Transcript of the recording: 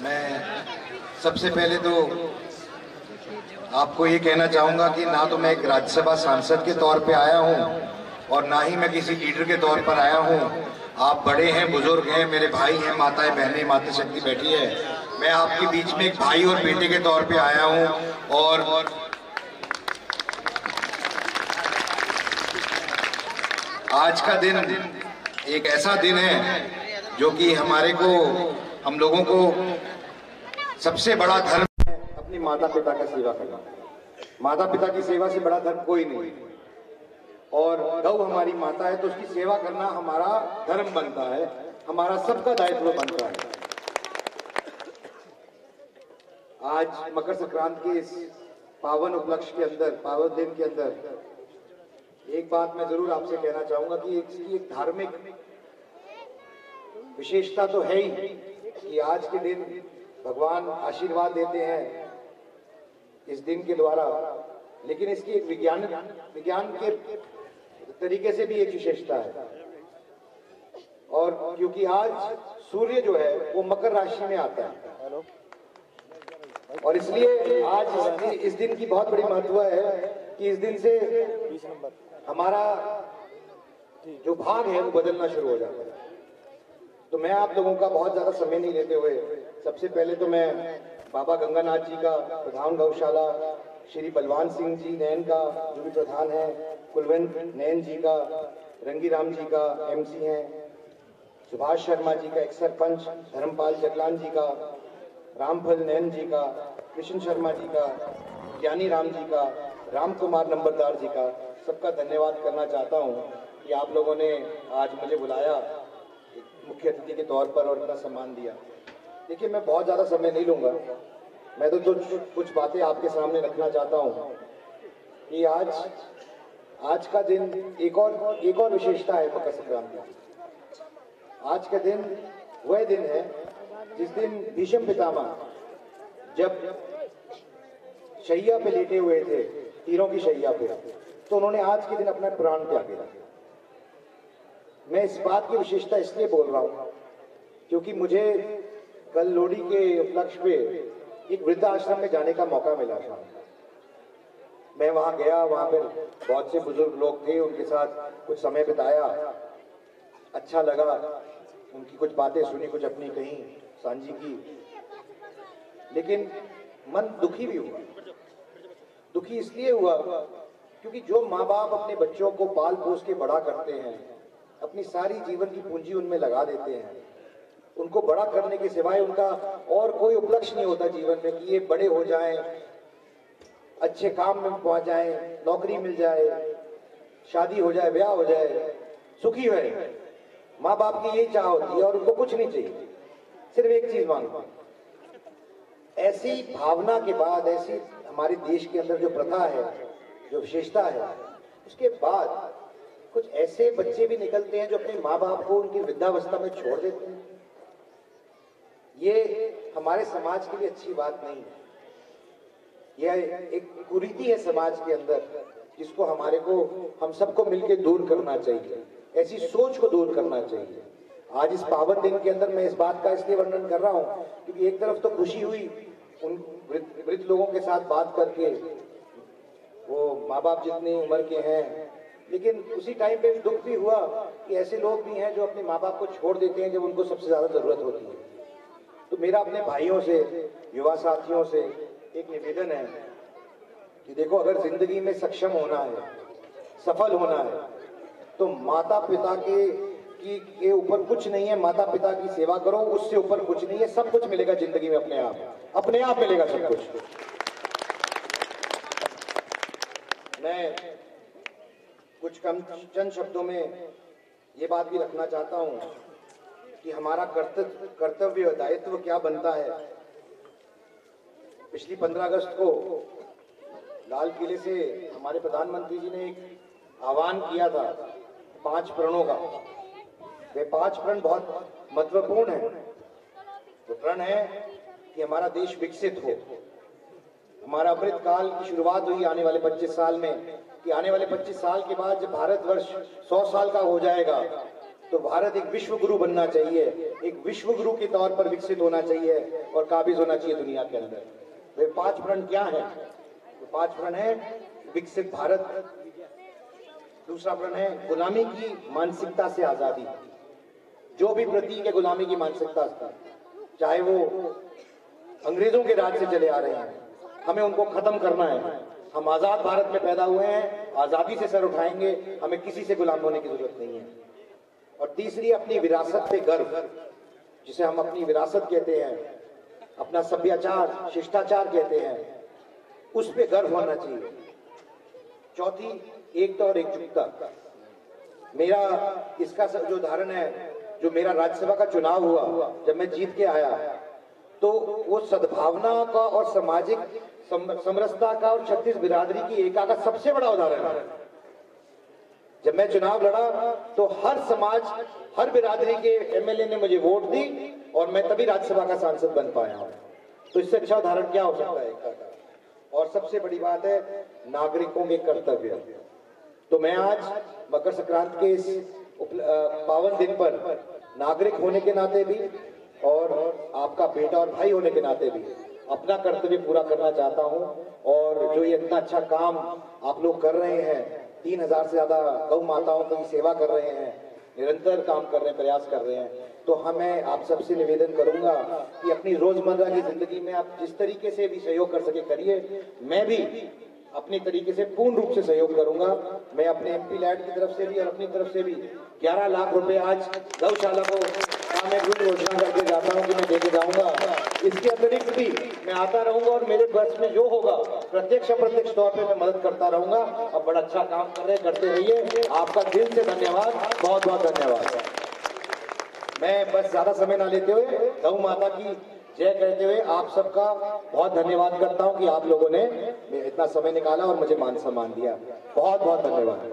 मैं सबसे पहले तो आपको ये कहना चाहूंगा कि ना तो मैं एक राज्यसभा सांसद के तौर पे आया हूं और ना ही मैं किसी लीडर के तौर पर आया हूं। आप बड़े हैं, बुजुर्ग हैं, मेरे भाई हैं, माताएं बहनें, मातृ शक्ति बैठी है। मैं आपके बीच में एक भाई और बेटे के तौर पे आया हूं और आज का दिन एक ऐसा दिन है जो कि हम लोगों को सबसे बड़ा धर्म है अपनी माता पिता का सेवा करना। माता पिता की सेवा से बड़ा धर्म कोई नहीं और गौ हमारी माता है तो उसकी सेवा करना हमारा धर्म बनता है, हमारा सबका दायित्व बनता है। आज मकर संक्रांति के इस पावन उपलक्ष्य के अंदर, पावन दिन के अंदर एक बात मैं जरूर आपसे कहना चाहूंगा कि एक धार्मिक विशेषता तो है ही कि आज के दिन भगवान आशीर्वाद देते हैं इस दिन के द्वारा, लेकिन इसकी एक विज्ञान के तरीके से भी एक विशेषता है। और क्योंकि आज सूर्य जो है वो मकर राशि में आता है और इसलिए आज इस दिन की बहुत बड़ी महत्व है कि इस दिन से हमारा जो भाग है वो बदलना शुरू हो जाता है। तो मैं आप लोगों का बहुत ज्यादा समय नहीं लेते हुए सबसे पहले तो मैं बाबा गंगानाथ जी का प्रधान गौशाला, श्री बलवान सिंह जी नैन का जो भी प्रधान है, कुलवंत नैन जी का, रंगीराम जी का एमसी हैं, सुभाष शर्मा जी का एक सरपंच, धर्मपाल जगलान जी का, रामफल नैन जी का, कृष्ण शर्मा जी का, ज्ञानी राम जी का, राम कुमार नंबरदार जी का, सबका धन्यवाद करना चाहता हूं कि आप लोगों ने आज मुझे बुलाया मुख्य अतिथि के तौर पर और इतना सम्मान दिया। देखिए, मैं बहुत ज़्यादा समय नहीं लूँगा, मैं तो कुछ बातें आपके सामने रखना चाहता हूँ कि आज का दिन एक और विशेषता है मकर संक्रांति। आज का दिन वह दिन है जिस दिन भीष्म पितामह जब शैया पे लेटे हुए थे, तीरों की शैया पे, तो उन्होंने आज के दिन अपना प्राण त्यागे। मैं इस बात की विशेषता इसलिए बोल रहा हूं क्योंकि मुझे कल लोहड़ी के उपलक्ष्य पे एक वृद्धाश्रम में जाने का मौका मिला था। मैं वहां गया, वहां पर बहुत से बुजुर्ग लोग थे, उनके साथ कुछ समय बिताया, अच्छा लगा, उनकी कुछ बातें सुनी, कुछ अपनी कहीं साझी की, लेकिन मन दुखी भी हुआ। दुखी इसलिए हुआ क्योंकि जो माँ बाप अपने बच्चों को पाल पोस के बड़ा करते हैं, अपनी सारी जीवन की पूंजी उनमें लगा देते हैं, उनको बड़ा करने के सिवाय उनका और कोई उपलक्ष्य नहीं होता जीवन में कि ये बड़े हो जाएं, अच्छे काम में पहुंच जाएं, नौकरी मिल जाए, शादी हो जाए, ब्याह हो जाए, सुखी रहे। माँ बाप की यही चाह होती है और उनको कुछ नहीं चाहिए, सिर्फ एक चीज मांगते। ऐसी भावना के बाद, ऐसी हमारे देश के अंदर जो प्रथा है, जो विशेषता है, उसके बाद कुछ ऐसे बच्चे भी निकलते हैं जो अपने माँ बाप को उनकी वृद्धावस्था में छोड़ देते हैं। ये हमारे समाज के लिए अच्छी बात नहीं है। यह एक कुरीति है समाज के अंदर जिसको हम सबको मिलकर दूर करना चाहिए, ऐसी सोच को दूर करना चाहिए। आज इस पावन दिन के अंदर मैं इस बात का इसलिए वर्णन कर रहा हूँ क्योंकि एक तरफ तो खुशी हुई उन वृद्ध लोगों के साथ बात करके, वो माँ बाप जितनी उम्र के हैं, लेकिन उसी टाइम पे दुख भी हुआ कि ऐसे लोग भी हैं जो अपने माँ बाप को छोड़ देते हैं जब उनको सबसे ज्यादा जरूरत होती है। तो मेरा अपने भाइयों से, युवा साथियों से एक निवेदन है कि देखो, अगर जिंदगी में सक्षम होना है, सफल होना है, तो माता पिता के ऊपर कुछ नहीं है। माता पिता की सेवा करो, उससे ऊपर कुछ नहीं है। सब कुछ मिलेगा जिंदगी में, अपने आप मिलेगा सब कुछ। मैं कुछ चंद शब्दों में ये बात भी रखना चाहता हूं कि हमारा कर्तव्य दायित्व क्या बनता है। पिछली 15 अगस्त को लाल किले से हमारे प्रधानमंत्री जी ने एक आह्वान किया था 5 प्रणों का। वे 5 प्रण बहुत महत्वपूर्ण है। वो प्रण है कि हमारा देश विकसित हो, हमारा अमृत काल की शुरुआत हुई आने वाले 25 साल में, कि आने वाले 25 साल के बाद जब भारतवर्ष 100 साल का हो जाएगा तो भारत एक विश्व गुरु बनना चाहिए, एक विश्व गुरु के तौर पर विकसित होना चाहिए और काबिज होना चाहिए दुनिया के अंदर। वे 5 प्रण क्या है? तो 5 प्रण है विकसित भारत, दूसरा प्रण है गुलामी की मानसिकता से आजादी। जो भी प्रतीक है गुलामी की मानसिकता का, चाहे वो अंग्रेजों के राज से चले आ रहे हैं, हमें उनको खत्म करना है। हम आजाद भारत में पैदा हुए हैं, आजादी से सर उठाएंगे, हमें किसी से गुलाम होने की जरूरत नहीं है। और तीसरी अपनी विरासत पे गर्व, जिसे हम अपनी विरासत कहते हैं, अपना सभ्याचार शिष्टाचार कहते हैं, उस पे गर्व होना चाहिए। चौथी एकता और एकजुटता। मेरा इसका जो उदाहरण है, जो मेरा राज्यसभा का चुनाव हुआ, जब मैं जीत के आया तो वो सद्भावना का और सामाजिक समरसता का और 36 बिरादरी की एकता का सबसे बड़ा उदाहरण है। जब मैं चुनाव लड़ा तो हर समाज, हर बिरादरी के एमएलए ने मुझे वोट दी और मैं तभी राज्यसभा का सांसद बन पाया हूं। तो इससे अच्छा उदाहरण क्या हो सकता है एकता का? और सबसे बड़ी बात है नागरिकों के कर्तव्य। तो मैं आज मकर संक्रांति के इस पावन दिन पर नागरिक होने के नाते भी और आपका बेटा और भाई होने के नाते भी अपना कर्तव्य पूरा करना चाहता हूं। और जो ये इतना अच्छा काम आप लोग कर रहे हैं, 3000 से ज्यादा गौ माताओं की सेवा कर रहे हैं, निरंतर काम कर रहे हैं, प्रयास कर रहे हैं, तो मैं आप सबसे निवेदन करूंगा कि अपनी रोजमर्रा की जिंदगी में आप जिस तरीके से भी सहयोग कर सके करिए। मैं भी अपनी तरीके से पूर्ण रूप से सहयोग करूंगा। मैं अपने एमपी लैंड की तरफ से भी और अपनी तरफ से भी 11 लाख रुपए आज गौशाला को घोषणा करके जाता हूं कि मैं देके जाऊंगा। इसके अतिरिक्त भी मैं आता रहूंगा और मेरे बस में जो होगा प्रत्यक्ष अप्रत्यक्ष तौर पे मैं मदद करता रहूंगा। अब बड़ा अच्छा काम कर रहे, करते रहिए। आपका दिल से धन्यवाद, बहुत बहुत धन्यवाद। मैं बस ज्यादा समय ना लेते हुए गौ माता की जय कहते हुए आप सबका बहुत धन्यवाद करता हूं कि आप लोगों ने इतना समय निकाला और मुझे मान सम्मान दिया। बहुत बहुत धन्यवाद।